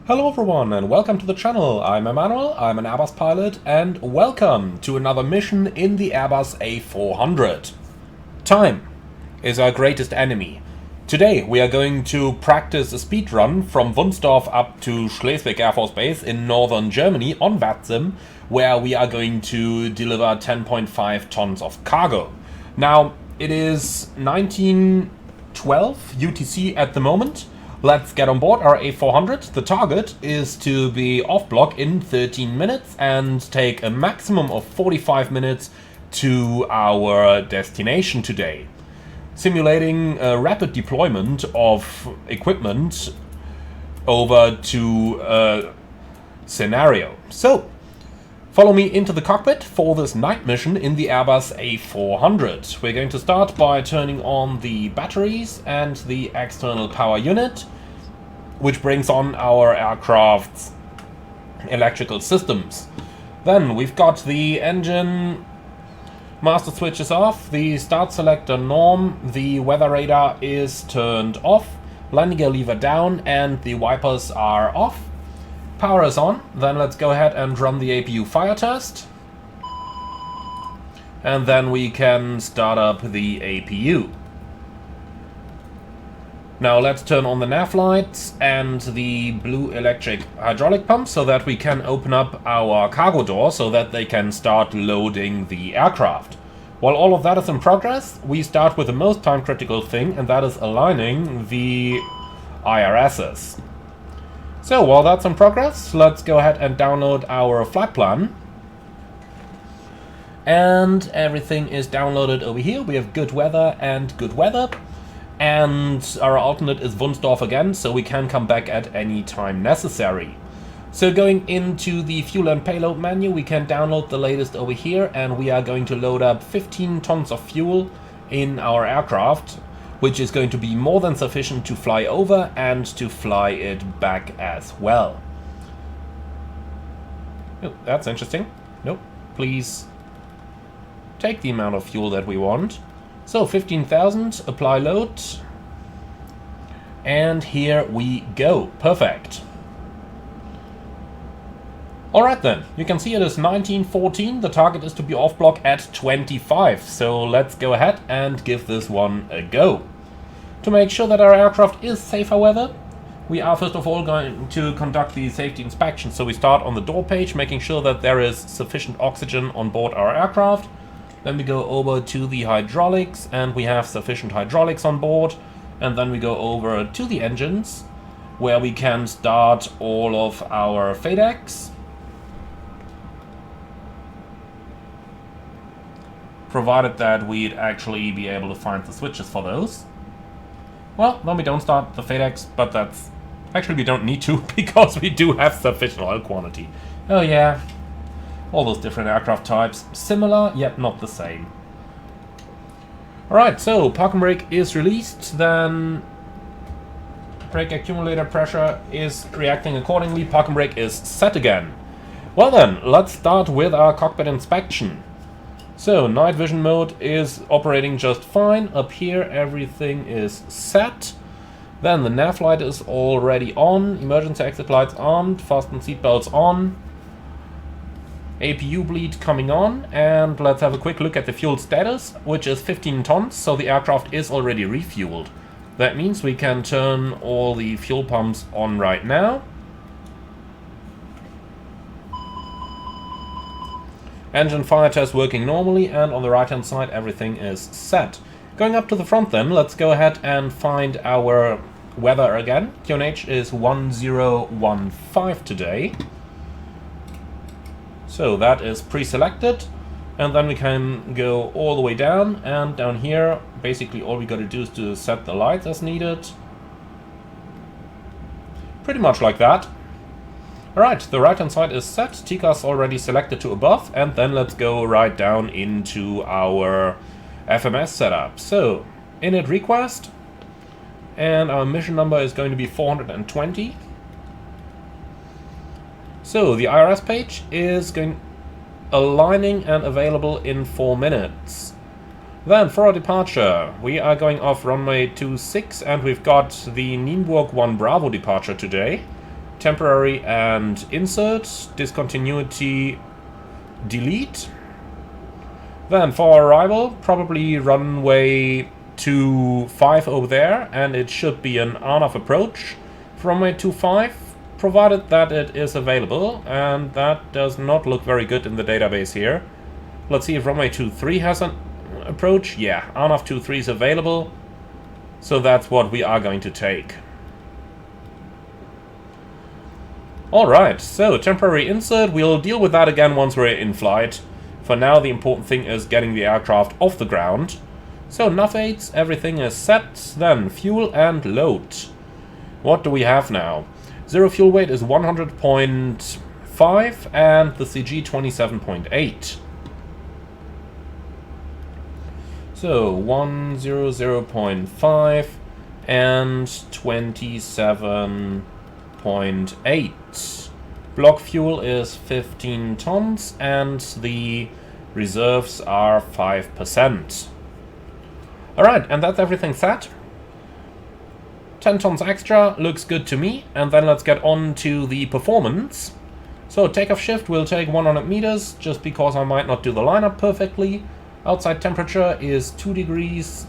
Hello everyone and welcome to the channel. I'm Emmanuel, I'm an Airbus pilot, and welcome to another mission in the Airbus A400. Time is our greatest enemy. Today we are going to practice a speed run from Wunstorf up to Schleswig Air Force Base in northern Germany on VATSIM, where we are going to deliver 10.5 tons of cargo. Now it is 1912 UTC at the moment. Let's get on board our A400. The target is to be off block in 13 minutes and take a maximum of 45 minutes to our destination today. Simulating a rapid deployment of equipment over to a scenario. So, follow me into the cockpit for this night mission in the Airbus A400. We're going to start by turning on the batteries and the external power unit, which brings on our aircraft's electrical systems. Then we've got the engine master switches off, the start selector norm, the weather radar is turned off, landing gear lever down, and the wipers are off. Power is on. Then let's go ahead and run the APU fire test. And then we can start up the APU. Now let's turn on the nav lights and the blue electric hydraulic pump so that we can open up our cargo door so that they can start loading the aircraft. While all of that is in progress, we start with the most time critical thing, and that is aligning the IRSs. So while that's in progress, let's go ahead and download our flight plan. And everything is downloaded over here. We have good weather and good weather. And our alternate is Wunstorf again, so we can come back at any time necessary. So going into the fuel and payload menu, we can download the latest over here, and we are going to load up 15 tons of fuel in our aircraft, which is going to be more than sufficient to fly over and to fly it back as well. Oh, that's interesting. Nope, please take the amount of fuel that we want. So 15,000, apply load, and here we go. Perfect. Alright then, you can see it is 1914, the target is to be off block at 25, so let's go ahead and give this one a go. To make sure that our aircraft is safe, however, we are first of all going to conduct the safety inspection. So we start on the door page, making sure that there is sufficient oxygen on board our aircraft. Then we go over to the hydraulics, and we have sufficient hydraulics on board. And then we go over to the engines, where we can start all of our FADECs, provided that we'd actually be able to find the switches for those. Well, then we don't start the FADECs, but that's... Actually, we don't need to, because we do have sufficient oil quantity. Oh yeah, all those different aircraft types. Similar, yet not the same. Alright, so parking brake is released, then brake accumulator pressure is reacting accordingly. Parking brake is set again. Well then, let's start with our cockpit inspection. So, night vision mode is operating just fine. Up here, everything is set. Then the nav light is already on. Emergency exit lights on. Fasten seatbelts on. APU bleed coming on. And let's have a quick look at the fuel status, which is 15 tons. So the aircraft is already refueled. That means we can turn all the fuel pumps on right now. Engine fire test working normally, and on the right hand side everything is set. Going up to the front then, let's go ahead and find our weather again. QNH is 1015 today. So that is pre-selected, and then we can go all the way down, and down here basically all we gotta do is to set the lights as needed. Pretty much like that. Alright, the right hand side is set, TCAS already selected to above, and then let's go right down into our FMS setup. So, init request, and our mission number is going to be 420. So, the IRS page is aligning and available in 4 minutes. Then, for our departure, we are going off runway 26, and we've got the Nienburg 1 Bravo departure today. temporary and insert, discontinuity, delete. Then for arrival, probably runway 25 over there, and it should be an on-off approach from runway 25, provided that it is available, and that does not look very good in the database here. Let's see if runway 23 has an approach. Yeah, on-off 23 is available, so that's what we are going to take. Alright, so temporary insert, we'll deal with that again once we're in flight. For now, the important thing is getting the aircraft off the ground. So, nav aids, everything is set. Then, fuel and load. What do we have now? Zero fuel weight is 100.5 and the CG 27.8. So, 100.5 and 27.8. Block fuel is 15 tons and the reserves are 5%. Alright, and that's everything set. 10 tons extra, looks good to me. And then let's get on to the performance. So takeoff shift will take 100 meters, just because I might not do the lineup perfectly. Outside temperature is 2 degrees.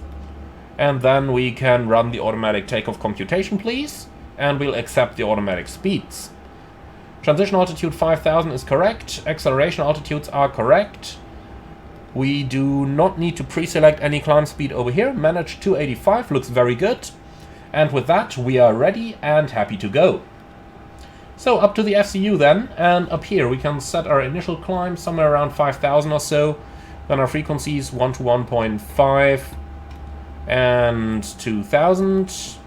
And then we can run the automatic takeoff computation, please. And we'll accept the automatic speeds. Transition altitude 5000 is correct. Acceleration altitudes are correct. We do not need to pre-select any climb speed over here. Manage 285 looks very good. And with that, we are ready and happy to go. So up to the FCU then, and up here we can set our initial climb somewhere around 5000 or so. Then our frequencies 1 to 1.5 and 2000.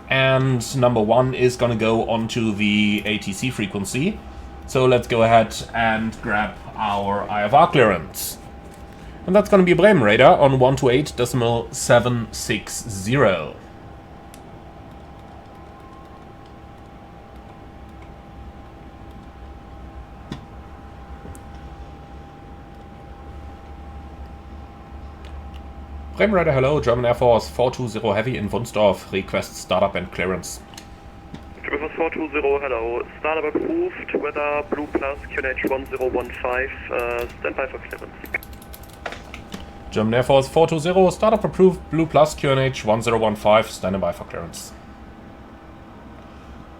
And number 1 is going to go onto the ATC frequency. So let's go ahead and grab our IFR clearance. And that's going to be Bremen radar on 128.760. Bremen radar, hello, German Air Force 420 Heavy in Wunsdorf, request startup and clearance. German Air Force 420, hello, startup approved, weather Blue Plus, QNH 1015, standby for clearance. German Air Force 420, startup approved, Blue Plus, QNH 1015, standing by for clearance.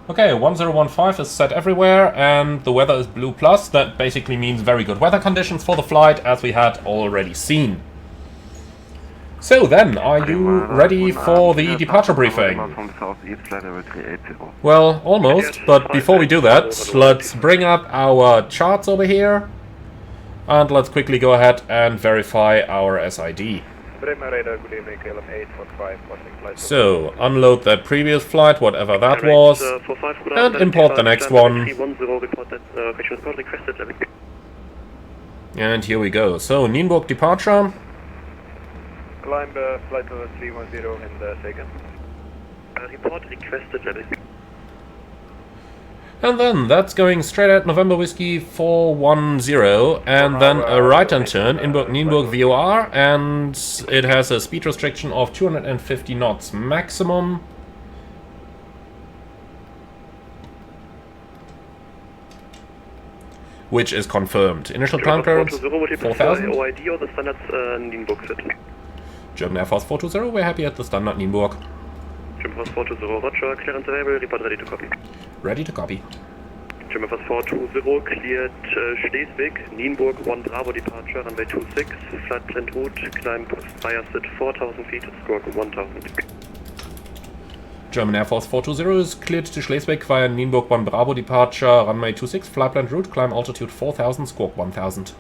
Okay, 1015 is set everywhere, and the weather is Blue Plus. That basically means very good weather conditions for the flight, as we had already seen. So then, are you ready for the departure briefing? Well, almost, but before we do that, let's bring up our charts over here. And let's quickly go ahead and verify our SID. So, unload that previous flight, whatever that was, and import the next one. And here we go. So, Nienburg departure. Climb flight level 310 and taken. Report requested level. And then that's going straight at November Whiskey 410, and then a right-hand turn, Nienburg VOR, and it has a speed restriction of 250 knots maximum. Which is confirmed. Initial climb clearance 4000. OID or the standard Nienburg fit. German Air Force 420, we're happy at the standard Nienburg. German Air Force 420, roger, clearance available, report ready to copy. Ready to copy. German Air Force 420, cleared Schleswig, Nienburg 1 Bravo departure, runway 26, flight plan route, climb fire sit 4000 feet, squawk 1000. German Air Force 420 is cleared to Schleswig via Nienburg 1 Bravo departure, runway 26, flight plan route, climb altitude 4000, squawk 1000.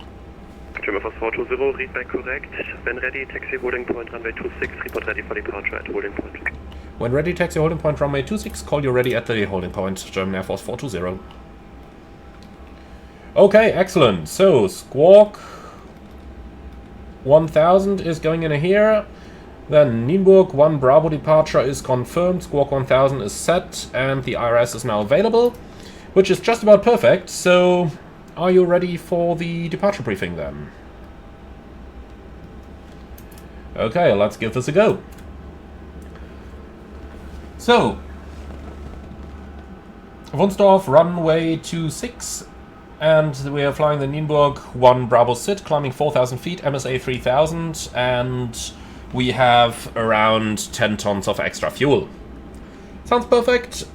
German Air Force 420, read back correct. When ready, taxi holding point, runway 26, report ready for departure at holding point. When ready, taxi holding point, runway 26, call you ready at the holding point, German Air Force 420. Okay, excellent. So, squawk 1000 is going in here. Then Nienburg 1 Bravo departure is confirmed, squawk 1000 is set, and the IRS is now available, which is just about perfect. So, are you ready for the departure briefing then? Okay, let's give this a go. So, Wunsdorf, runway 26, and we are flying the Nienburg 1 Bravo Sit, climbing 4,000 feet, MSA 3000, and we have around 10 tons of extra fuel. Sounds perfect.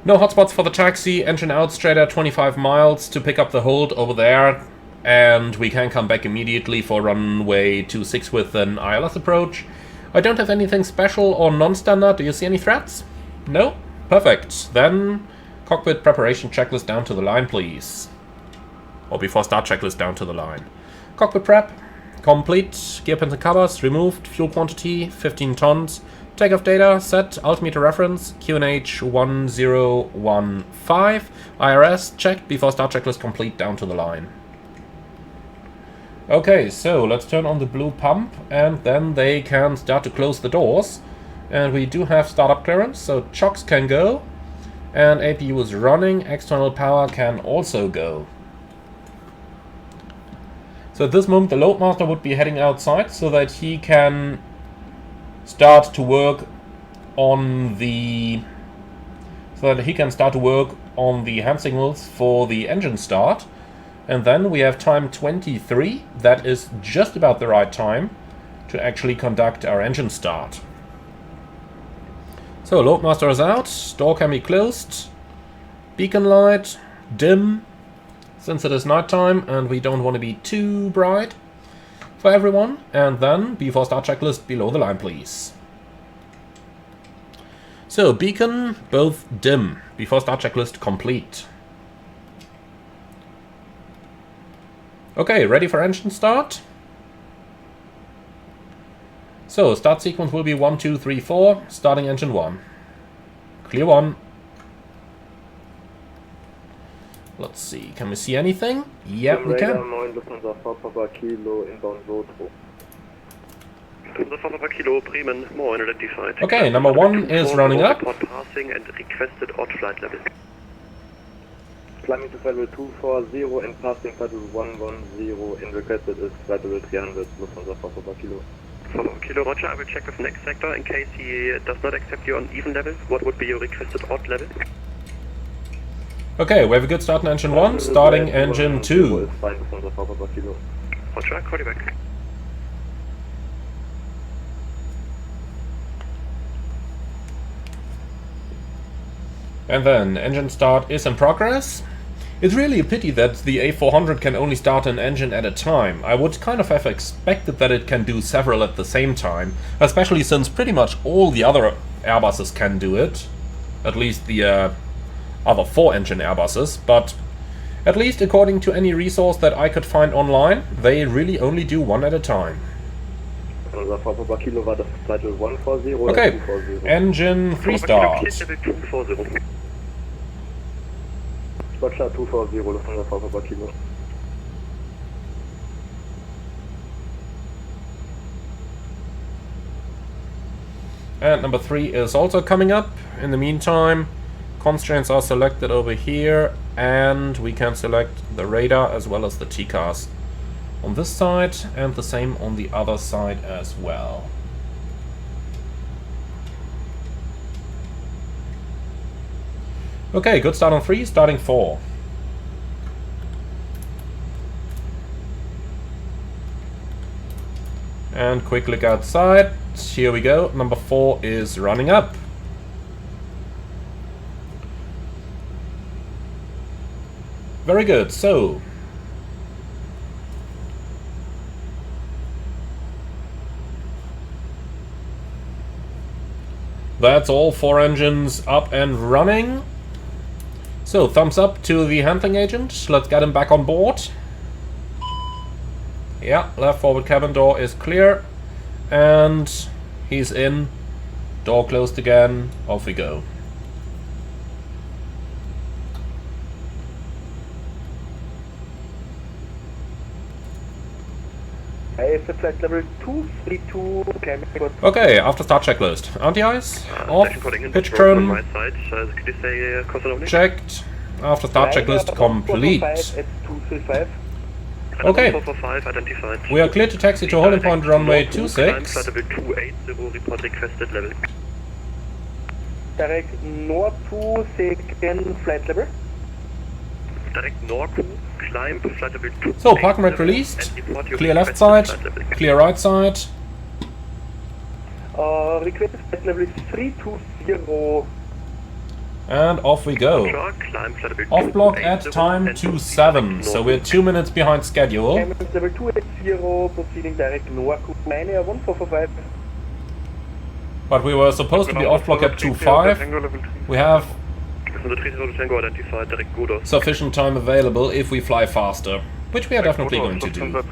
No hotspots for the taxi, engine out straight at 25 miles to pick up the hold over there, and we can come back immediately for runway 26 with an ILS approach. I don't have anything special or non-standard. Do you see any threats? No? Perfect. Then cockpit preparation checklist down to the line, please. Or before start checklist down to the line. Cockpit prep complete. Gear pins and covers removed. Fuel quantity 15 tons. Takeoff data set. Altimeter reference QNH 1015. IRS checked. Before start checklist complete down to the line. Okay, so let's turn on the blue pump and then they can start to close the doors. And we do have startup clearance, so chocks can go. And APU is running, external power can also go. So at this moment the loadmaster would be heading outside so that he can start to work on the hand signals for the engine start. And then we have time 23, that is just about the right time to actually conduct our engine start. So loadmaster is out, door can be closed, beacon light, dim, since it is nighttime and we don't want to be too bright for everyone. And then before start checklist below the line, please. So beacon both dim, before start checklist complete. Okay, ready for engine start. So, start sequence will be 1, 2, 3, 4, starting engine 1. Clear 1. Let's see, can we see anything? Yep, we can. Okay, number 1 is running up. Climbing to flight level 240 and passing flight level 110 and requested is flight level 300, Lufthansa for Papa Kilo. For Kilo Roger, I will check with next sector in case he does not accept you on even level. What would be your requested odd level? Okay, we have a good start in engine 1, starting engine 2. Is fine, Lufthansa for Papa Kilo. Roger, call you back. And then engine start is in progress. It's really a pity that the A400 can only start an engine at a time. I would kind of have expected that it can do several at the same time, especially since pretty much all the other Airbuses can do it. At least the other 4 engine Airbuses, but at least according to any resource that I could find online, they really only do one at a time. Okay, engine 3 starts. Roger, 240, Lufthansa for Papa Kilo. And number 3 is also coming up. In the meantime, constraints are selected over here, and we can select the radar as well as the TCAS on this side, and the same on the other side as well. Okay, good start on 3, starting 4. And quick look outside. Here we go. Number 4 is running up. Very good. So that's all 4 engines up and running. So, thumbs up to the handling agent. Let's get him back on board. Yeah, left forward cabin door is clear. And he's in. Door closed again. Off we go. Flight level 232, okay, after start checklist. Anti-ice, off, pitch turn, checked, after start checklist complete. Okay, we are clear to taxi to holding point runway 26. Direct north to second flight level. Direct Norku, climb flight level 2. So, park and rec released. Clear left side, clear right side. Requested flight level is 320. And off we go. Climb flight level Off block at time 27, so we're 2 minutes behind schedule. Climb level 280, proceeding direct Norku, Ryanair 1445. But we were supposed to be off block at 25. We have sufficient time available if we fly faster, which we are definitely going to do.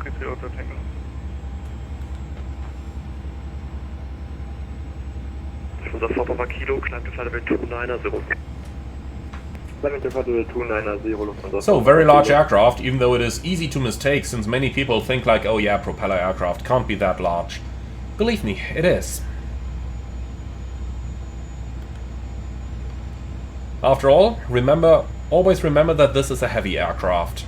So, very large aircraft, even though it is easy to mistake, since many people think like, oh yeah, propeller aircraft can't be that large. Believe me, it is. After all, always remember that this is a heavy aircraft.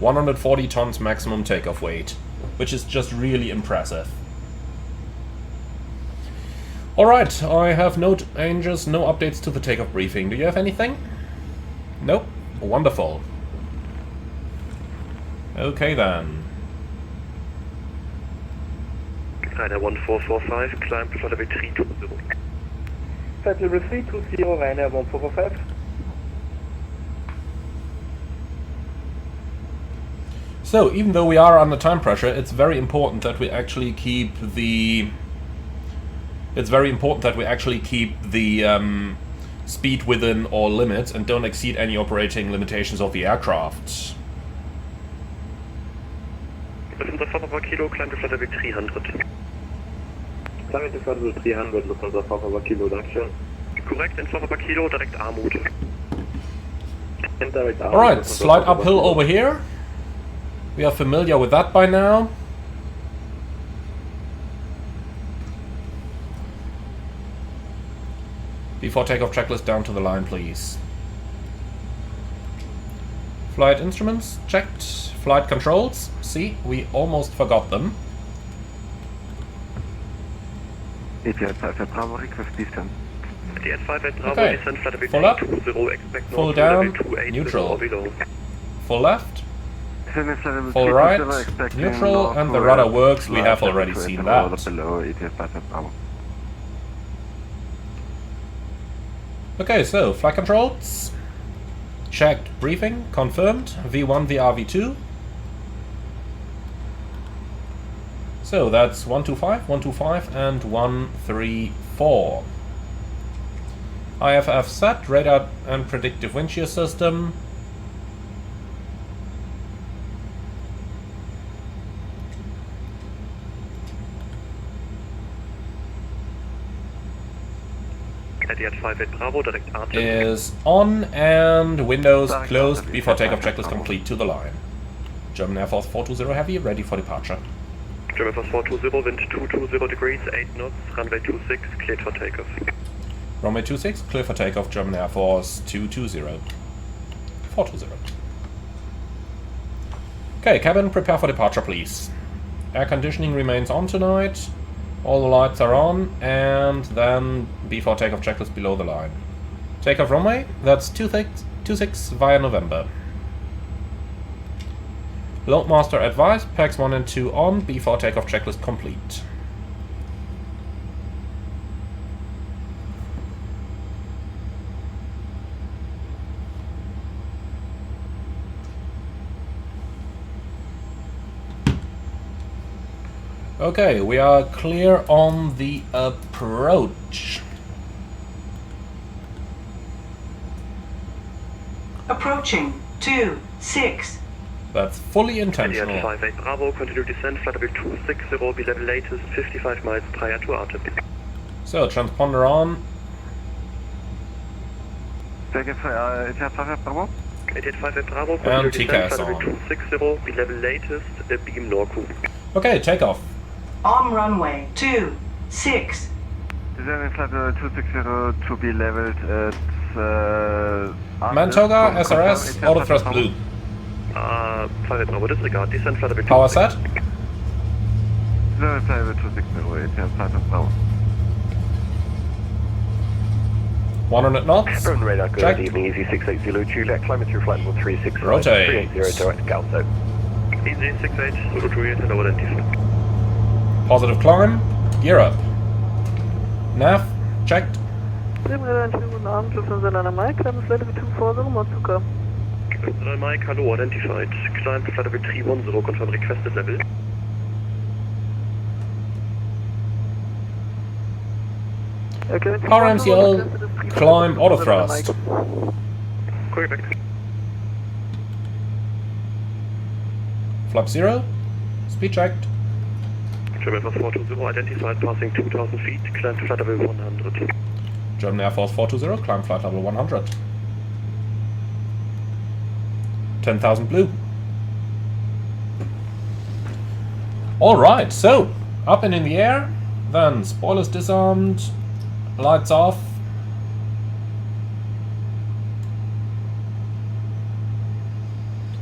...140 tons maximum takeoff weight, which is just really impressive. Alright, I have no changes, no updates to the takeoff briefing. Do you have anything? Nope. Wonderful. Okay then. Ryanair 1445, climb to flight level 320. Flight level 320, Ryanair 1445. So, even though we are under time pressure, it's very important that we actually keep the... speed within all limits and don't exceed any operating limitations of the aircraft. Lufthansa Kilo, climb to flight level 300. Climb to flight level 300, Lufthansa Kilo, Dankeschön. Correct, and Lufthansa Kilo, direct arm-mode. Alright, slide uphill over here. We are familiar with that by now. Before takeoff checklist down to the line, please. Flight instruments checked. Flight controls. See, we almost forgot them. ATR5 Bravo, request descent. ATR5 Bravo, Okay. descent flight level Full up. 320, expect Full north down. level 280 Neutral. or below. Full left. Full right. Neutral, and the rudder works. We have already seen that. Okay, so flight controls. Checked. Briefing. Confirmed. V1, VR, V2. So that's 125, 125, and 134. IFF set. Radar and predictive wind shear system. Bravo, direct arm Is on and windows closed before takeoff checklist complete to the line. German Air Force 420 Heavy ready for departure. German Air Force 420, wind 220 degrees, 8 knots, runway 26, cleared for takeoff. Runway 26, clear for takeoff, German Air Force 220. 420. Okay, cabin, prepare for departure, please. Air conditioning remains on tonight. All the lights are on, and then before takeoff checklist below the line. Takeoff runway, that's 26 via November. Loadmaster advised, packs 1 and 2 on, before takeoff checklist complete. Okay, we are clear on the approach. Approaching 26. That's fully intentional. 58 Bravo, continue descent, flight level 260, be level latest 55 miles prior to RTB. So, transponder on. 88 Bravo, continue And descent, TKS flight level on. 260, be level latest, beam Norku. Okay, takeoff. On runway 26. Descending flight level 260 to be leveled at... Mantoga, SRS, auto thrust blue. Flight Bravo disregard, descend flight level 2. Power set. Flight level 260, ATM Flight Bravo. 100 knots. Drone radar, good Check. evening, Easy 680 Juliet, climbing through flight level 36. Rotate. 380 direct Galto. Easy 68, Zulu Juliet, hello, identified. Positive climb. Gear up. Nav. Checked. Guten Abend, Lufthansa Mike, Climb Flight Level 240, Motsuka. Mike, hello, identified. Climb flight level 310, confirm requested level. Power MCL. Climb auto thrust. Correct. Flap 0. Speed checked. German Air Force 420, identified, passing 2,000 feet, climb to flight level 100. German Air Force 420. Climb flight level 100. 10,000 blue. Alright, so up and in the air, then spoilers disarmed, lights off.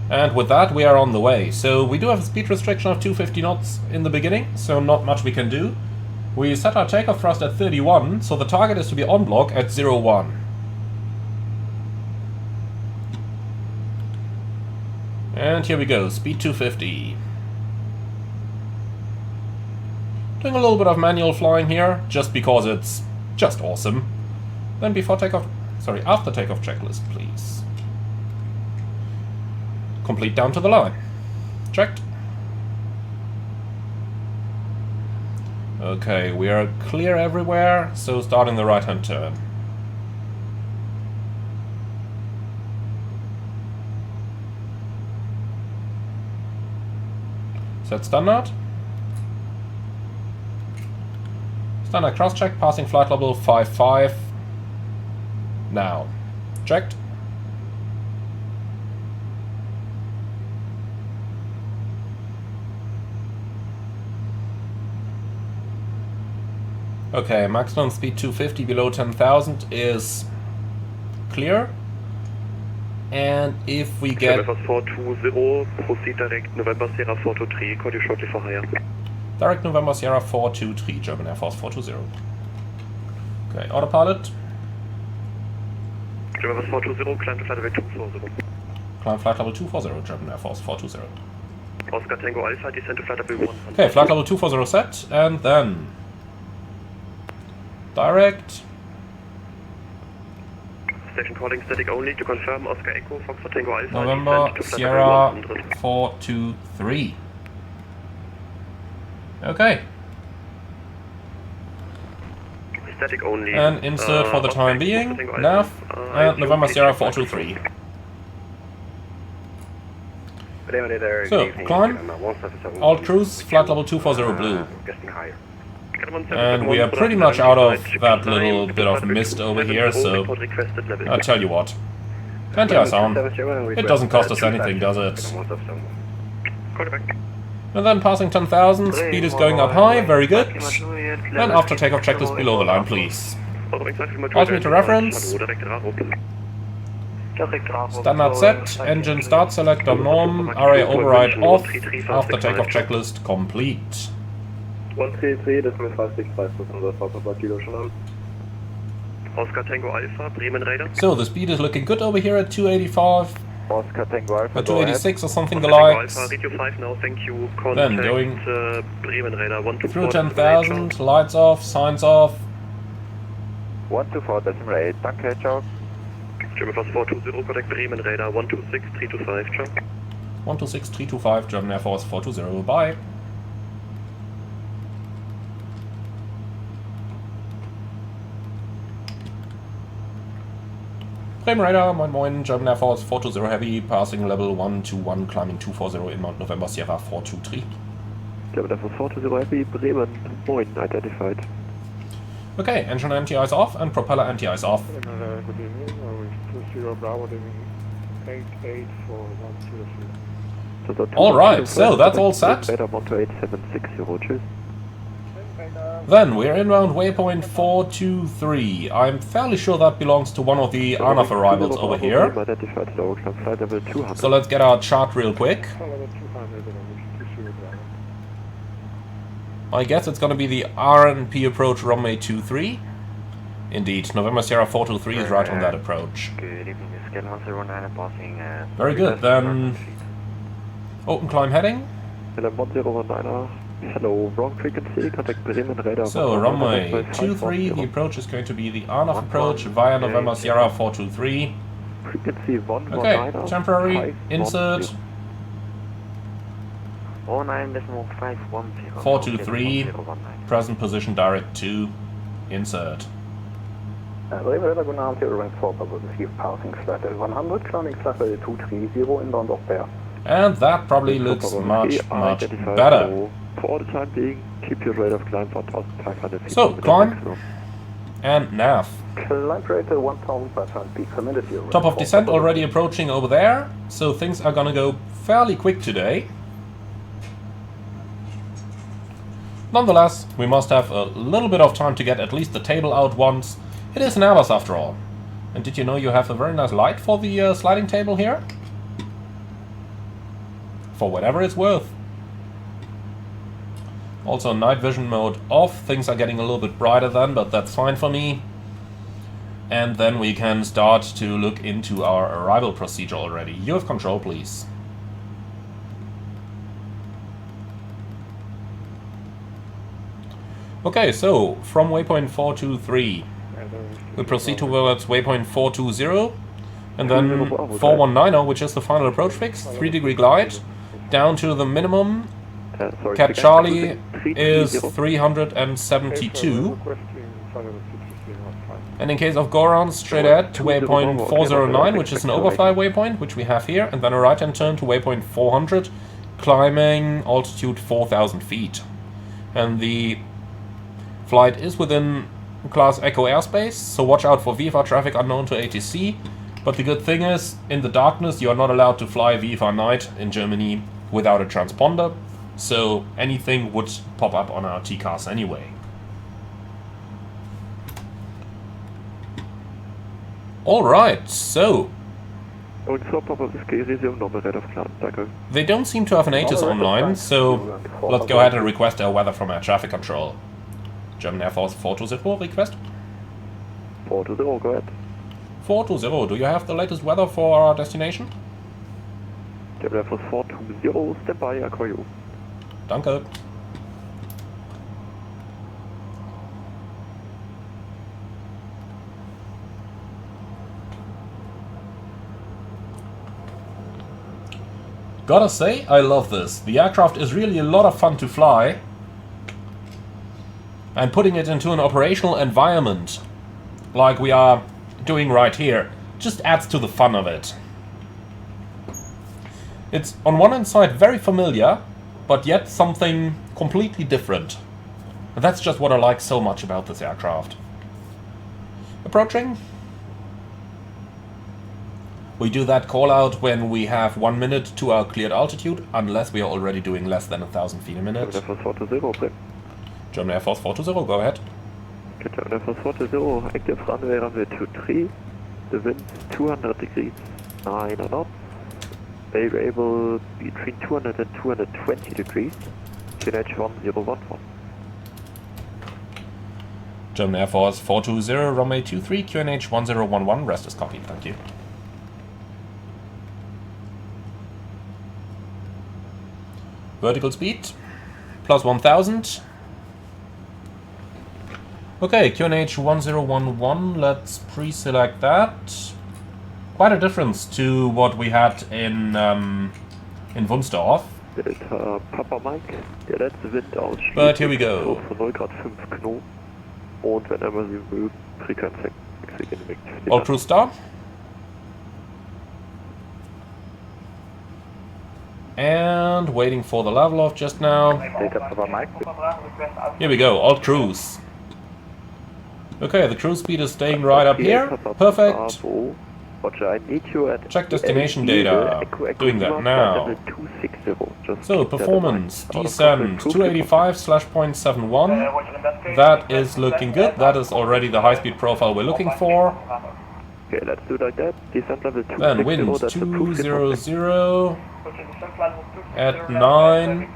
And with that we are on the way. So we do have a speed restriction of 250 knots in the beginning, so not much we can do. We set our takeoff thrust at 31, so the target is to be on block at 01. And here we go, speed 250. Doing a little bit of manual flying here, just because it's just awesome. Then after takeoff checklist, please. Complete down to the line. Checked. Okay, we are clear everywhere, so starting the right-hand turn. Set standard. Standard cross-check, passing flight level 55. Now. Checked. Okay, maximum speed 250 below 10,000 is clear. And if we get... November 420, proceed direct November Sierra 423, call you shortly for hire. Direct November Sierra 423, German Air Force 420. Okay, autopilot. German Air Force 420, climb to flight level 240. Climb flight level 240, German Air Force 420. Oscar Tango Alpha, descend to flight level 100. Okay, flight level 240 set, and then... direct. Station calling static only to confirm Oscar Echo, Foxtrot Tango Alpha, November descend to flight Sierra level 100. 423. Okay. Static only. And insert for the Oscar time Echo, being, Foxtrot Tango nav, Alpha. and November please Sierra check flight 423. control. So, climb, alt cruise, flight level 240 blue. And we are pretty much out of that little bit of mist over here, so I'll tell you what. Anti-ice on. It doesn't cost us anything, does it? And then passing 10,000, speed is going up high, very good. And after takeoff checklist below the line, please. Altimeter reference. Standard set, engine start select on norm, RA override off, after takeoff checklist complete. 133, decimal 565, unser Fahrpapa Kilo schon an. Oscar Tango Alpha, Bremen Radar. So the speed is looking good over here at 285, Oscar Tango Alpha, or 286 or something the Tango likes. Alpha, Radio 5 now, thank you. Contact, Then going Bremen Radar, 124. through 10,000, lights off, signs off. 124 decimal 8, danke, ciao. German Air Force 420, contact Bremen Radar, 126325, ciao. 126325, German Air Force 420, bye. Bremen Radar, moin moin, German Air Force 420 Heavy, passing level 121, climbing 240 in Mount November Sierra 423. German Air Force 420 Heavy, Bremen, moin, identified. Okay, engine anti-ice off and propeller anti-ice off. Good evening, with 20 Bravo, leaving 884103. Alright, so that's all set. Radar 12876, tschüss. Then we're inbound waypoint 423. I'm fairly sure that belongs to one of the ANAF arrivals over here. So let's get our chart real quick. I guess it's going to be the RNP approach runway 23. Indeed, November Sierra 423 is right on that approach. Good evening, Scale 109 passing. Very good, then open climb heading. 1019. Hello, wrong frequency, contact Bremen radar. So runway 23, the approach is going to be the ANAF approach via November Sierra 423. Frequency 119. Okay, temporary, insert. 09.510. 423, present position direct to insert. Bremen radar, good night, Rank 4, receive passing flight 100, climbing flight 230 inbound of there. And that probably looks much better. For the time being, keep your rate of climb 1,500 feet. So, climb and nav. Climb rate 1,500 feet per minute. Top of descent already approaching over there, so things are gonna go fairly quick today. Nonetheless, we must have a little bit of time to get at least the table out once. It is an Airbus after all. And did you know you have a very nice light for the sliding table here? For whatever it's worth. Also night vision mode off, things are getting a little bit brighter then, but that's fine for me. And then we can start to look into our arrival procedure already. You have control, please. Okay, so from waypoint 423, we proceed towards waypoint 420, and then 4190, which is the final approach fix, 3-degree glide, down to the minimum. Cat Charlie is 372. And in case of Goron, straight ahead to waypoint 409, which is an overfly waypoint, which we have here, and then a right-hand turn to waypoint 400, climbing altitude 4,000 feet. And the flight is within class Echo airspace, so watch out for VFR traffic unknown to ATC. But the good thing is, in the darkness, you are not allowed to fly VFR night in Germany without a transponder. So anything would pop up on our TCAS anyway. Alright, so they don't seem to have an ATIS online, so let's go ahead and request our weather from air traffic control. German Air Force 420 request. 420, go ahead. 420, do you have the latest weather for our destination? German Air Force 420, stand by, I call you. Danke. Gotta say, I love this. The aircraft is really a lot of fun to fly. And putting it into an operational environment, like we are doing right here, just adds to the fun of it. It's on one hand side very familiar, but yet something completely different. And that's just what I like so much about this aircraft. Approaching. We do that call out when we have 1 minute to our cleared altitude, unless we are already doing less than 1,000 feet a minute. German Air Force 420, German Air Force 420, go ahead. German Air Force 420, active runway 23, the wind 200 degrees, 9 knots. Variable between 200 and 220 degrees, QNH 1011. German Air Force 420, runway 23, QNH 1011, rest is copied, thank you. Vertical speed, plus 1000. Okay, QNH 1011, let's pre-select that. Quite a difference to what we had in Wunstorf. Delta Papa Mike, der letzte Wind ausschließlich. But here we go. Von 0 Grad 5 Knoten. Und wenn einmal Sie mögen, Frequenzwechsel genehmigt. All crew star. And waiting for the level off just now. Delta Papa Mike. Here we go, alt cruise. Okay, the cruise speed is staying right up here. Perfect. Roger, I need you at Check destination data. Doing that now. Just So, keep that in mind. Descent, Out of 285/0.71. That is looking good. That is already the high-speed profile we're looking for. Okay, let's do it like that. Descent level 260, Then wind that's approved. 200 at 9.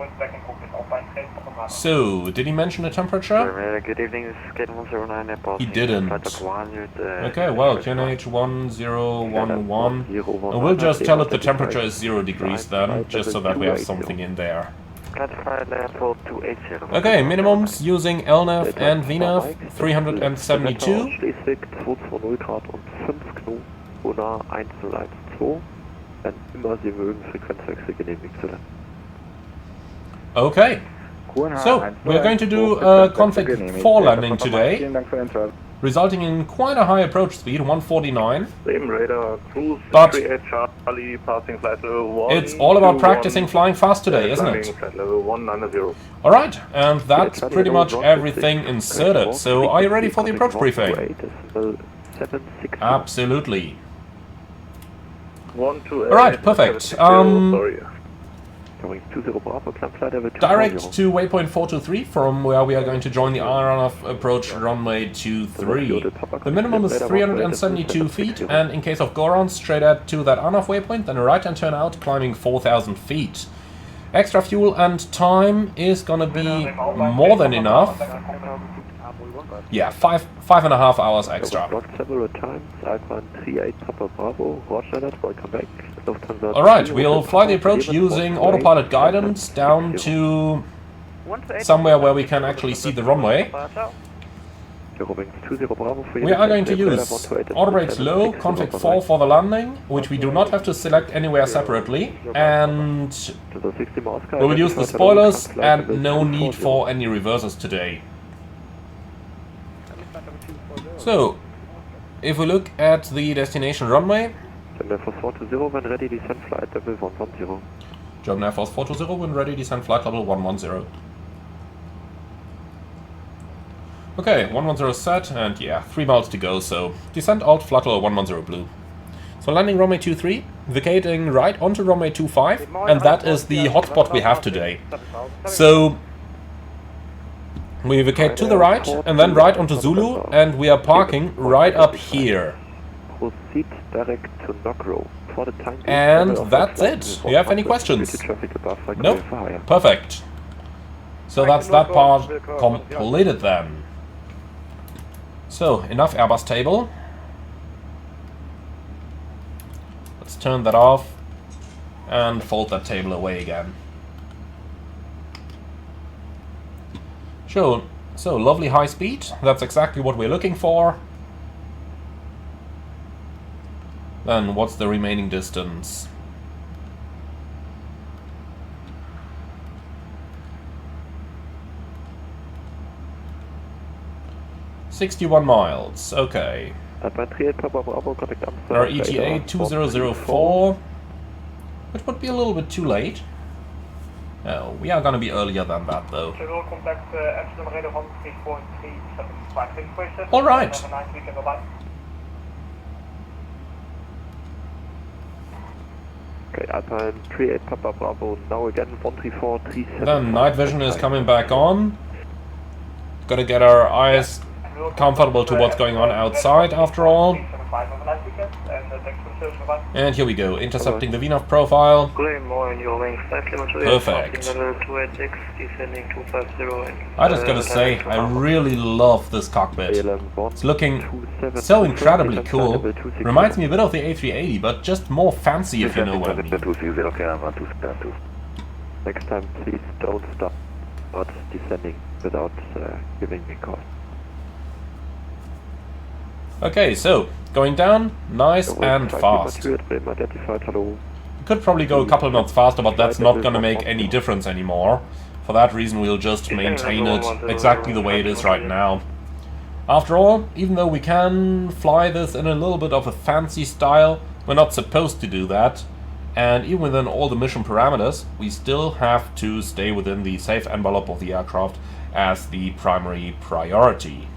So, did he mention the temperature? Good evening, this is Gate 109 Airport. He didn't. Okay, well, QNH 1011. We'll just tell it the temperature is 0 degrees then, just so that we have something in there. Okay, minimums using LNAV and VNAV 372. Schleswig 220 Grad und 5 Knu, Bona 1012. Wenn immer Sie mögen, Frequenzwechsel genehmigt zu werden. Okay. So, we're going to do a config 4 landing today, resulting in quite a high approach speed, 149. Same radar, cruise, But 38 Charlie, passing flight level 1. it's all about practicing flying fast today, isn't it? Flight level 190. Alright, and that's pretty much everything inserted. So, are you ready for the approach briefing? Absolutely. Alright, perfect. Direct to waypoint 423 from where we are going to join the RNF approach runway 23. The minimum is 372 feet, and in case of go-around, straight out to that RNF waypoint, then a right-hand turn out, climbing 4,000 feet. Extra fuel and time is gonna be more than enough. Yeah, five and a half hours extra. Alright, we'll fly the approach using autopilot guidance down to somewhere where we can actually see the runway. We are going to use auto brakes low, config 4 for the landing, which we do not have to select anywhere separately, and we will use the spoilers and no need for any reversers today. So, if we look at the destination runway, German Air Force 420, when ready, descent flight level 110. German Air Force 420, when ready, descent flight level 110. Okay, 110 set, and yeah, 3 miles to go, so descent alt flight level 110 blue. So landing runway 23, vacating right onto runway 25, and that is the hotspot we have today. So we vacate to the right, and then right onto Zulu, and we are parking right up here. And that's it. Do you have any questions? Nope. Perfect. So that's that part completed then. So, enough Airbus table. Let's turn that off and fold that table away again. So lovely high speed. That's exactly what we're looking for. Then what's the remaining distance? $61 miles, okay. Our ETA 2004, which would be a little bit too late. Oh, we are gonna be earlier than that though. Alright. Okay, Alpine 38 Papa Bravo, now again 13437. Then night vision is coming back on. Gotta get our eyes comfortable to what's going on outside after all. And here we go, intercepting the VNAV profile. Perfect. I just gotta say, I really love this cockpit. It's looking so incredibly cool. Reminds me a bit of the A380, but just more fancy, if you know what I mean. Next time, please don't stop descending without giving me call. Okay, so, going down, nice and fast. We could probably go a couple of knots faster, but that's not gonna make any difference anymore. For that reason, we'll just maintain it exactly the way it is right now. After all, even though we can fly this in a little bit of a fancy style, we're not supposed to do that. And even within all the mission parameters, we still have to stay within the safe envelope of the aircraft as the primary priority.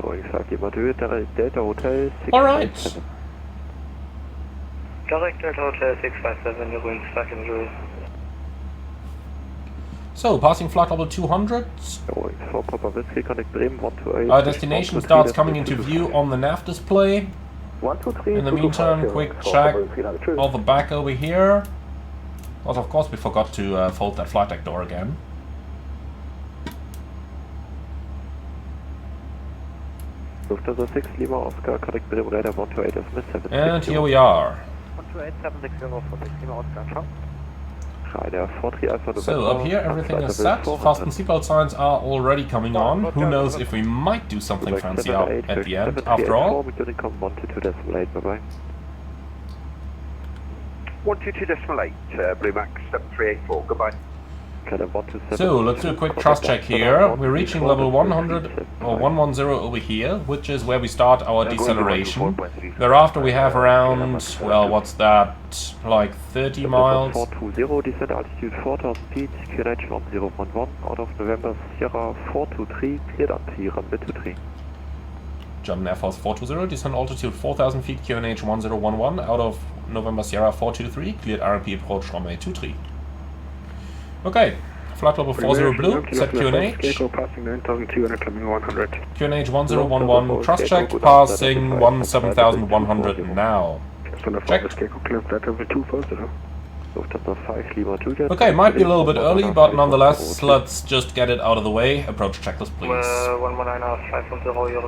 Boeing 5 Delta Hotel 657. Alright. Direct Delta Hotel 657, Yoke 5 Julie. So, passing flight level 200. Boeing 4 Papa Whiskey, connect Bremen 128. Our destination starts coming into view on the nav display. 123. In the meantime, quick check of the back over here. Also, of course, we forgot to fold that flight deck door again. Lufthansa 6 Lima Oscar, connect Bremen radar 128 Smith 760. And here we are. 128 Lima Oscar, ciao. Radar 43 Alpha. So, up here everything is set. Fasten seatbelt signs are already coming on. Who knows if we might do something fancy out at the end, after all. 122.8, 122.8, Blue Max 7384, goodbye. So, let's do a quick trust check here. We're reaching level 100 or 110 over here, which is where we start our deceleration. Thereafter we have around, well, what's that, like 30 miles? 420, descent altitude 4000 feet, QNH 1011, out of November Sierra 423, cleared entry, runway 23. German Air Force 420, descent altitude 4000 feet, QNH 1011, out of November Sierra 423, cleared RMP approach runway 23. Okay, flight level 40 blue, set QNH. Passing 9,200, climbing 100. QNH 1011, trust check, passing 17,100 now. Check. Okay, might be a little bit early, but nonetheless, let's just get it out of the way. Approach checklist, please. 119 510, you're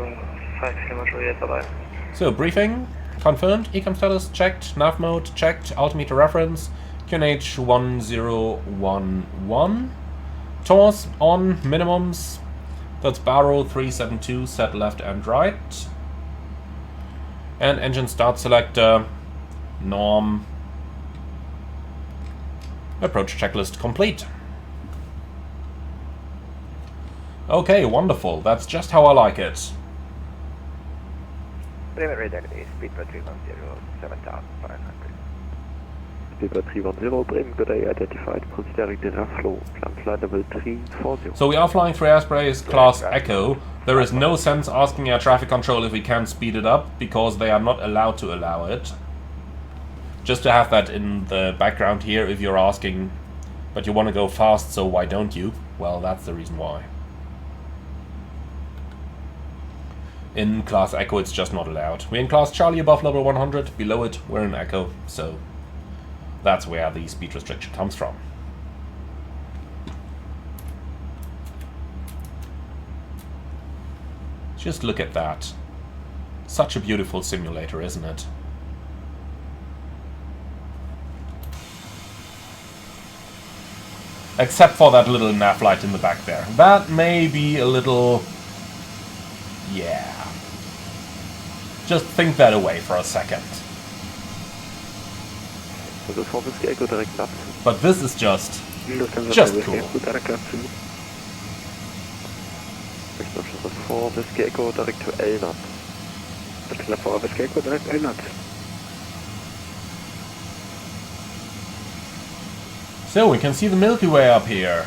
5 km So, briefing, confirmed, ecom status checked, nav mode checked, altimeter reference, QNH 1011. TORS on, minimums, that's Barrow 372, set left and right. And engine start selector, norm. Approach checklist complete. Okay, wonderful, that's just how I like it. Bremen radar, speed by 310, 7500. Speedbird 310, Bremen, good day, identified, proceed direct airflow, plan flight level 340. So we are flying through airspace class Echo. There is no sense asking air traffic control if we can speed it up, because they are not allowed to allow it. Just to have that in the background here if you're asking, but you want to go fast, so why don't you? Well, that's the reason why. In class Echo it's just not allowed. We're in class Charlie above level 100, below it we're in Echo, so that's where the speed restriction comes from. Just look at that. Such a beautiful simulator, isn't it? Except for that little nav light in the back there. That may be a little... yeah. Just think that away for a second. But this is just cool. So we can see the Milky Way up here.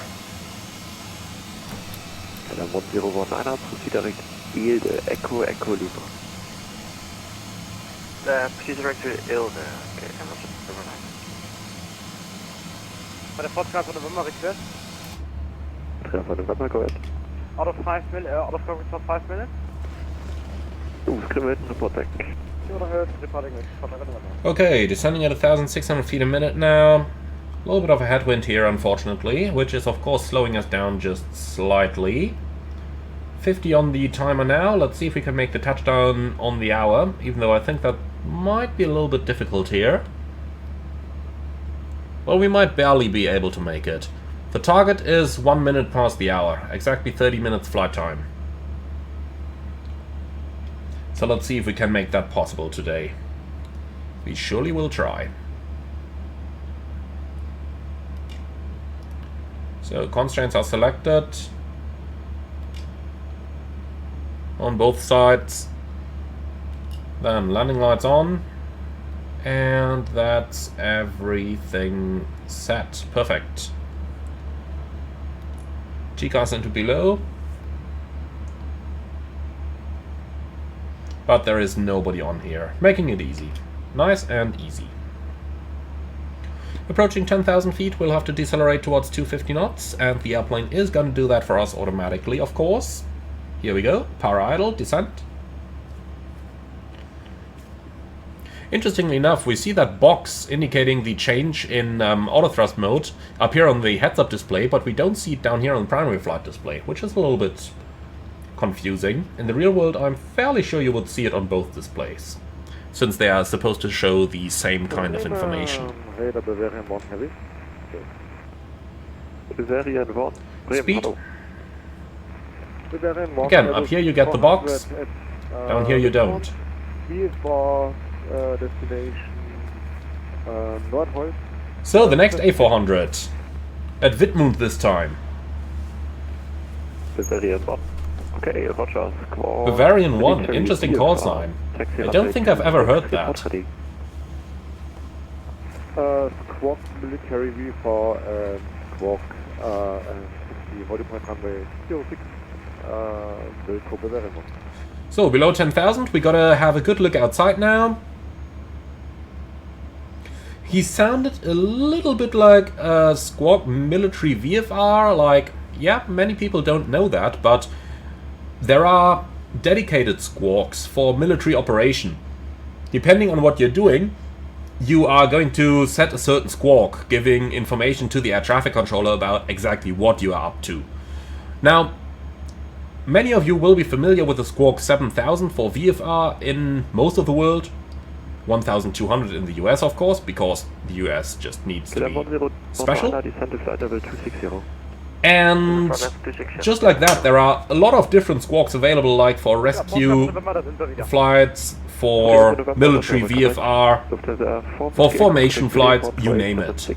Please direct to Ilde. Okay, I'm not overnight. By the Foxtrot for November, request. November, go ahead. Out of 5 minutes, out of coverage for 5 minutes. Report back. Okay, descending at 1,600 feet a minute now. A little bit of a headwind here, unfortunately, which is of course slowing us down just slightly. 50 on the timer now. Let's see if we can make the touchdown on the hour, even though I think that might be a little bit difficult here. Well, we might barely be able to make it. The target is 1 minute past the hour, exactly 30 minutes flight time. So let's see if we can make that possible today. We surely will try. So constraints are selected on both sides. Then landing lights on. And that's everything set. Perfect. GCAS into below. But there is nobody on here, making it easy. Nice and easy. Approaching 10,000 feet, we'll have to decelerate towards 250 knots, and the airplane is going to do that for us automatically, of course. Here we go, power idle, descent. Interestingly enough, we see that box indicating the change in auto thrust mode up here on the heads-up display, but we don't see it down here on the primary flight display, which is a little bit confusing. In the real world, I'm fairly sure you would see it on both displays, since they are supposed to show the same kind of information. Radar Bavarian 1 heavy. Bavarian 1. Speed. Bavarian 1. Again, up here you get the box, down here you don't. VFR destination Nordholz. So, the next A400. At Wittmund this time. Bavarian 1. Okay, roger. Squawk. Bavarian 1, interesting call sign. I don't think I've ever heard that. Squawk military VFR and Squawk the body point runway 06 Wilco Bavarian 1. So, below 10,000, we gotta have a good look outside now. He sounded a little bit like a Squawk military VFR, like, yeah, many people don't know that, but there are dedicated squawks for military operation. Depending on what you're doing, you are going to set a certain squawk, giving information to the air traffic controller about exactly what you are up to. Now, many of you will be familiar with the Squawk 7000 for VFR in most of the world. 1200 in the US, of course, because the US just needs to be special. And just like that, there are a lot of different squawks available, like for rescue flights, for military VFR, for formation flights, you name it.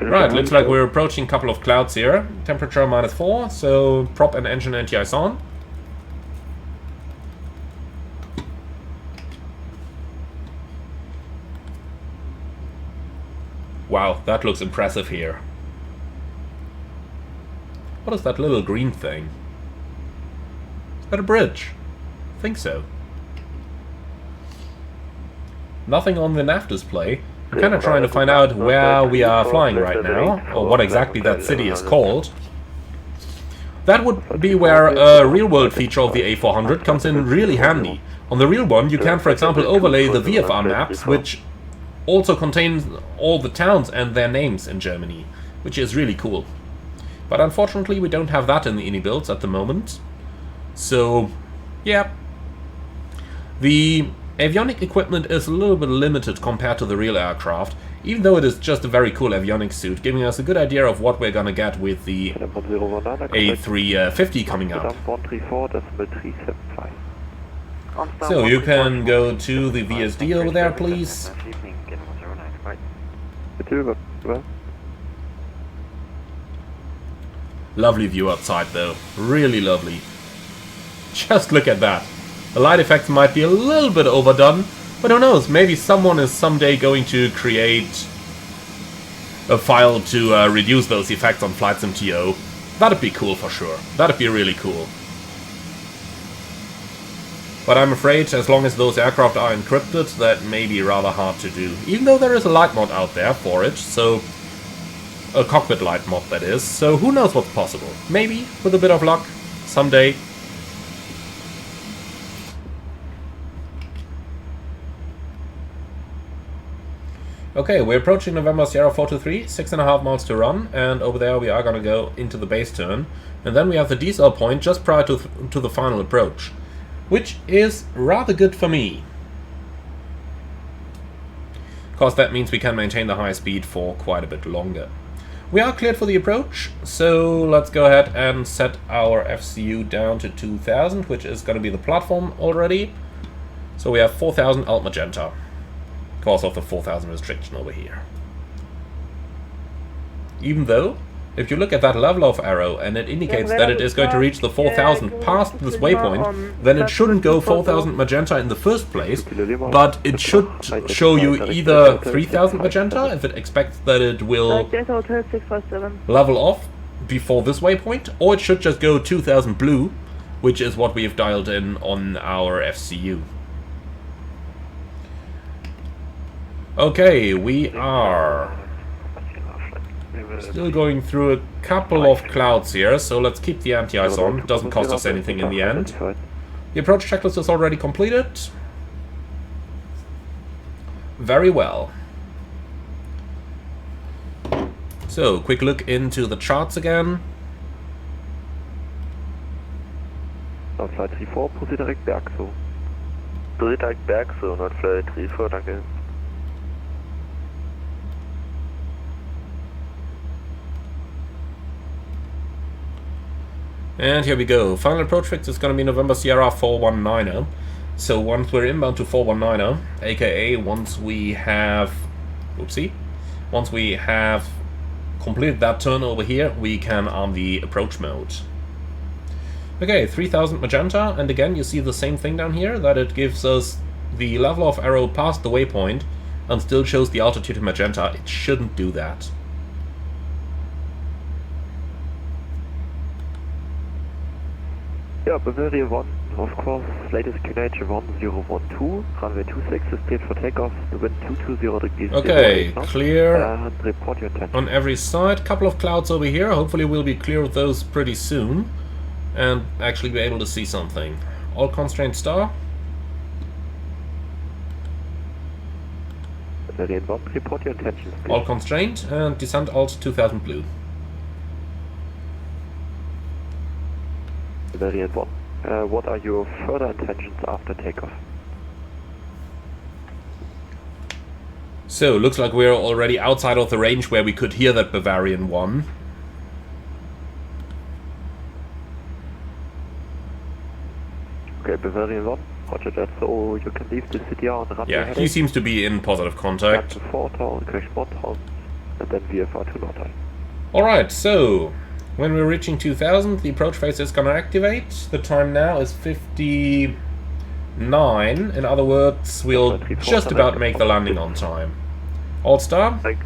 Right, looks like we're approaching a couple of clouds here. Temperature -4, so prop and engine anti-ice on. Wow, that looks impressive here. What is that little green thing? Is that a bridge? I think so. Nothing on the nav display. I'm kind of trying to find out where we are flying right now, or what exactly that city is called. That would be where a real-world feature of the A400 comes in really handy. On the real one, you can, for example, overlay the VFR maps, which also contains all the towns and their names in Germany, which is really cool. But unfortunately, we don't have that in the INI builds at the moment. So, yeah. The avionic equipment is a little bit limited compared to the real aircraft, even though it is just a very cool avionics suit, giving us a good idea of what we're gonna get with the A350 coming up. So you can go to the VSD over there, please. Lovely view outside though, really lovely. Just look at that. The light effects might be a little bit overdone, but who knows, maybe someone is someday going to create a file to reduce those effects on FlightSim.to. That'd be cool for sure, that'd be really cool. But I'm afraid, as long as those aircraft are encrypted, that may be rather hard to do. Even though there is a light mod out there for it, so... a cockpit light mod, that is. So who knows what's possible. Maybe, with a bit of luck, someday. Okay, we're approaching November Sierra 423, 6.5 miles to run, and over there we are gonna go into the base turn. And then we have the decel point just prior to the final approach, which is rather good for me. Of course, that means we can maintain the high speed for quite a bit longer. We are cleared for the approach, so let's go ahead and set our FCU down to 2000, which is going to be the platform already. So we have 4000 alt magenta, because of the 4000 restriction over here. Even though, if you look at that level of arrow and it indicates that it is going to reach the 4000 past this waypoint, then it shouldn't go 4000 magenta in the first place, but it should show you either 3000 magenta if it expects that it will level off before this waypoint, or it should just go 2000 blue which is what we've dialed in on our FCU. Okay, we are still going through a couple of clouds here, so let's keep the anti-ice on. It doesn't cost us anything in the end. The approach checklist is already completed. Very well. So, quick look into the charts again. Nordflight 34, proceed direct Bergso. Proceed direct Bergso, Nordflight 34, danke. And here we go. Final approach fix is going to be November Sierra 419er. So once we're inbound to 419er, aka once we have, once we have completed that turn over here, we can arm the approach mode. Okay, 3000 magenta, and again you see the same thing down here, that it gives us the level of arrow past the waypoint and still shows the altitude in magenta. It shouldn't do that. Yeah, Bavaria 1, of course, latest QNH 1012, runway 26 is cleared for takeoff, the wind 220 degrees. Okay, clear and report your attention. on every side. Couple of clouds over here, hopefully we'll be clear of those pretty soon and actually be able to see something. All constraint star. Bavaria 1, report your intentions, please. All constraint and descent alt 2000 blue. Bavaria 1, what are your further intentions after takeoff? So, looks like we're already outside of the range where we could hear that Bavarian 1. Okay, Bavarian 1, roger that, so you can leave the CDR and run Yeah, he seems to be in positive contact. 4000, crash 1000, and then VFR to Nordheim. Alright, so when we're reaching 2000, the approach phase is going to activate. The time now is 59. In other words, we'll just about make the landing on time. Alt star. And then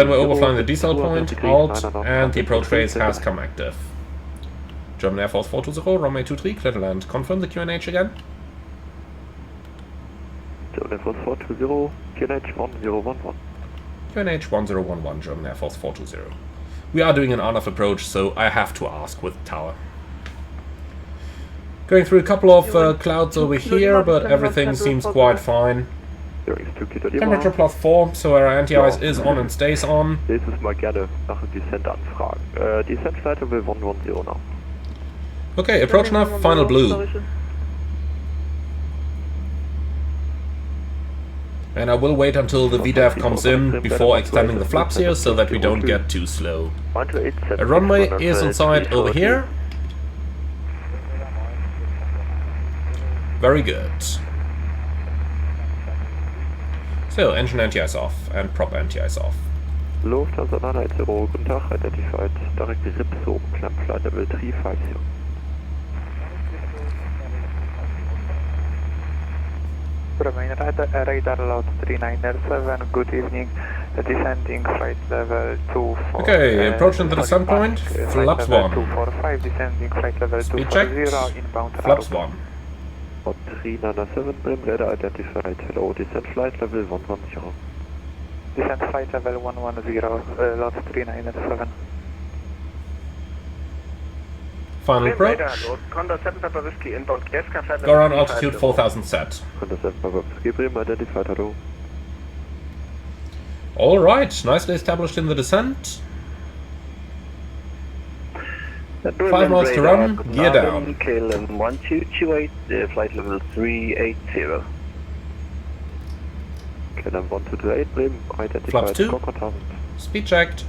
we're overflying the decel point, alt, and the approach phase has come active. German Air Force 420, runway 23, clear to land. Confirm the QNH again. German Air Force 420, QNH 1011. QNH 1011, German Air Force 420. We are doing an RNAV approach, so I have to ask with tower. Going through a couple of clouds over here, but everything seems quite fine. Temperature +4, so our anti-ice is on and stays on. Nächstes Mal gerne nach dem Descent anfragen. Descent Leiter will 110 now. Okay, approach nav, final blue. And I will wait until the VDAV comes in before extending the flaps here, so that we don't get too slow. A runway is in sight over here. Very good. So, engine anti-ice off and prop anti-ice off. Lufthansa 980, guten Tag, identified direct Ripso, climb flight level 350. Radar load 397, good evening, descending flight level 24. Okay, approaching the descent point, flaps 1. 245, descending flight level Speed 240, checked, inbound flaps 1. 397, brim radar identified, hello, descent flight level 110. Descent flight level 110, load 397. Final approach. Go around altitude 4000 set. Identified, hello. Alright, nicely established in the descent. 5 miles to run, gear down. KLM 1228, flight level 380. KLM 1228, brim identified. Flaps 2. Speed checked.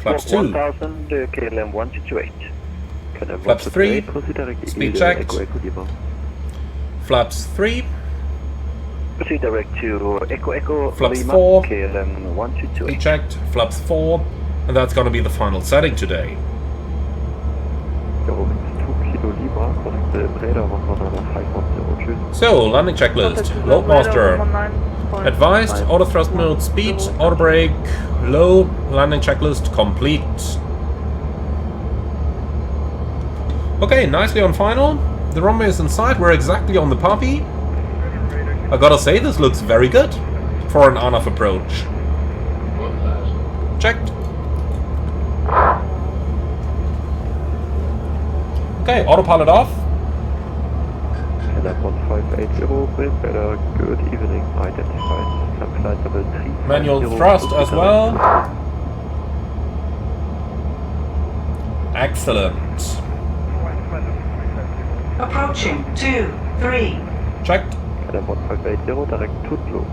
Flaps 2. 1000, KLM 1228. Flaps 3. Speed checked. Flaps 3. Proceed direct to Echo Echo Flaps Lima, 4. KLM 1228. Speed checked. Flaps 4. And that's going to be the final setting today. So, landing checklist. Loadmaster. Advised, auto thrust mode speed, auto brake, low, landing checklist complete. Okay, nicely on final. The runway is in sight. We're exactly on the poppy. I gotta say, this looks very good for an on-off approach. Checked. Okay, autopilot off. Headlamp 1580, brim radar, good evening, identified. Climb flight level 3. Manual thrust as well. Excellent. Approaching 2-3. Checked. Headlamp 1580, direct Throttle.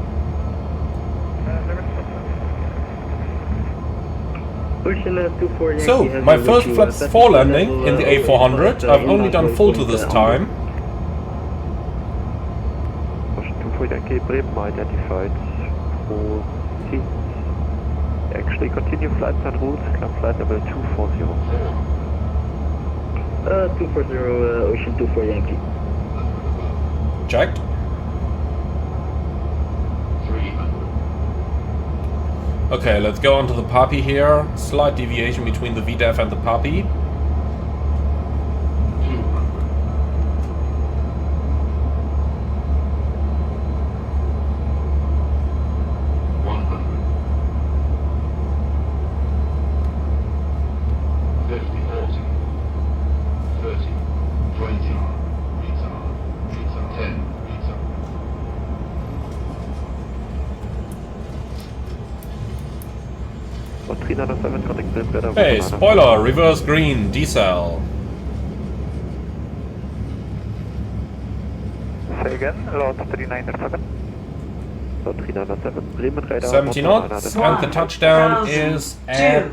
So, my first flaps for landing in the A400. I've only done full to this time. Ocean 24 Yankee, Bremen identified. Proceed. Actually, continue flight plan route, climb flight level 240. 240, Ocean 24 Yankee. Checked. Okay, let's go onto the poppy here. Slight deviation between the VDEF and the poppy. Hey, spoiler, reverse green, decel. Say again, lot 397. Lot 397, Bremen radar. 70 knots, and the touchdown is at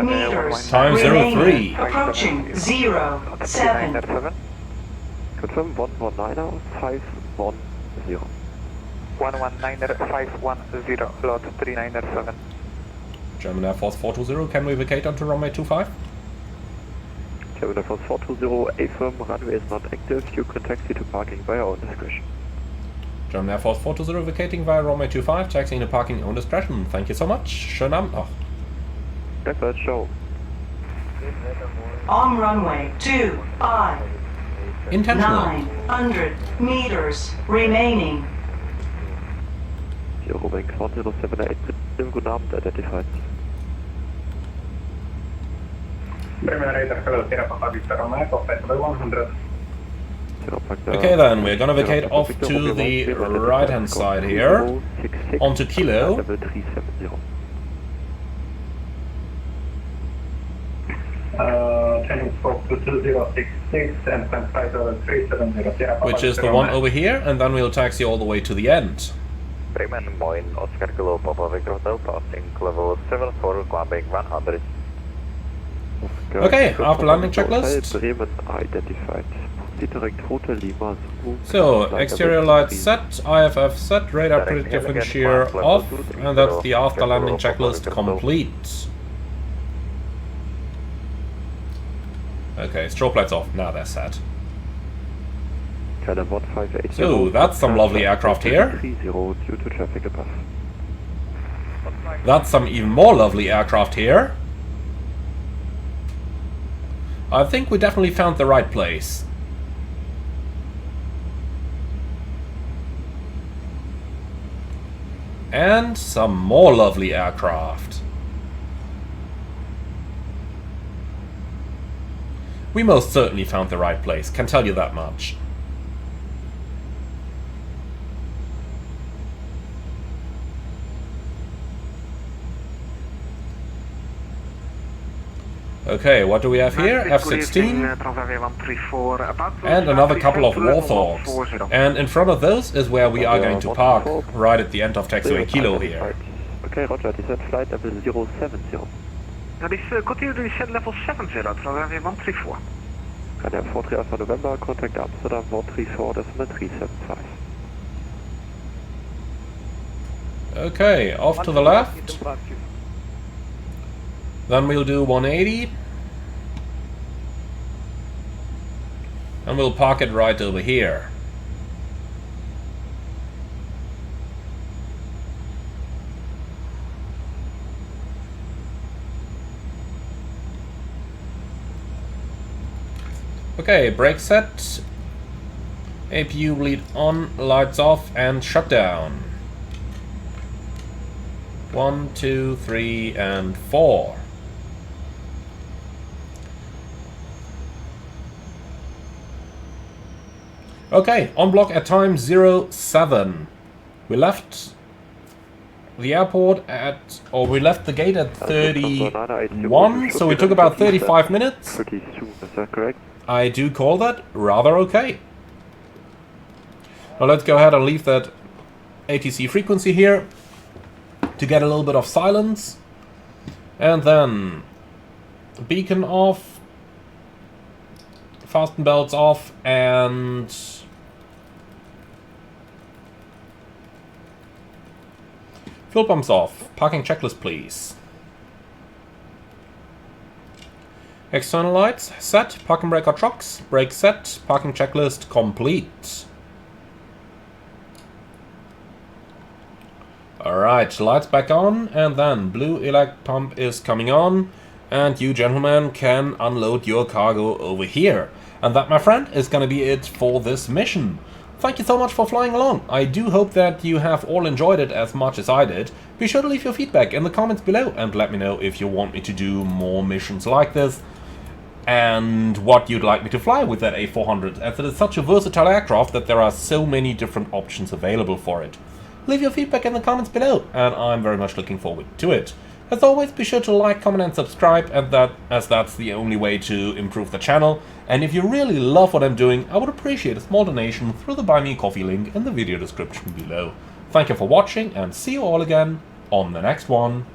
meters. time 03. Approaching 07. Confirm 119er 510. 119er 510, lot 397. German Air Force 420, can we vacate onto runway 25? German Air Force 420, affirm, runway is not active, you can taxi to parking via own discretion. German Air Force 420 vacating via runway 25, taxiing to parking own discretion. Thank you so much. Schönen Abend noch. Blackbird show. On runway 25. Intentional. 900 meters remaining. Eurowings 1078, good Abend, identified. Okay then, we're gonna vacate off to the right hand side here, onto Kilo. Which is the one over here, and then we'll taxi all the way to the end. Bremen, Moin, Oscar Kilo, Papa Victor Hotel, passing level 74, climbing 100. Okay, after landing checklist. Bremen identified. Direct Hotel Lima. So, exterior lights set, IFF set, radar predictive and shear off, and that's the after landing checklist complete. Okay, strobe lights off, now they're set. So, that's some lovely aircraft here. That's some even more lovely aircraft here. I think we definitely found the right place. And some more lovely aircraft. We most certainly found the right place, can tell you that much. Okay, what do we have here? F-16 and another couple of Warthogs. And in front of those is where we are going to park, right at the end of taxiway Kilo here. Okay, roger, descent flight level 070. That is continue to descent level 70, Transavia 134. Ryanair 43 Alpha November, contact Amsterdam 134.375. Okay, off to the left. Then we'll do 180. And we'll park it right over here. Okay, brake set. APU bleed on, lights off, and shut down. 1, 2, 3, and 4. Okay, on block at time 07. We left the airport at, or we left the gate at 31, so we took about 35 minutes. Pretty soon, is that correct? I do call that rather okay. Now let's go ahead and leave that ATC frequency here to get a little bit of silence. And then beacon off, fasten belts off, and fuel pumps off. Parking checklist, please. External lights set. Parking brake or trucks. Brake set. Parking checklist complete. Alright, lights back on, and then blue elect pump is coming on, and you gentlemen can unload your cargo over here. And that, my friend, is gonna be it for this mission. Thank you so much for flying along. I do hope that you have all enjoyed it as much as I did. Be sure to leave your feedback in the comments below and let me know if you want me to do more missions like this and what you'd like me to fly with that A400, as it is such a versatile aircraft that there are so many different options available for it. Leave your feedback in the comments below, and I'm very much looking forward to it. As always, be sure to like, comment and subscribe, as that's the only way to improve the channel. And if you really love what I'm doing, I would appreciate a small donation through the Buy Me a Coffee link in the video description below. Thank you for watching, and see you all again on the next one.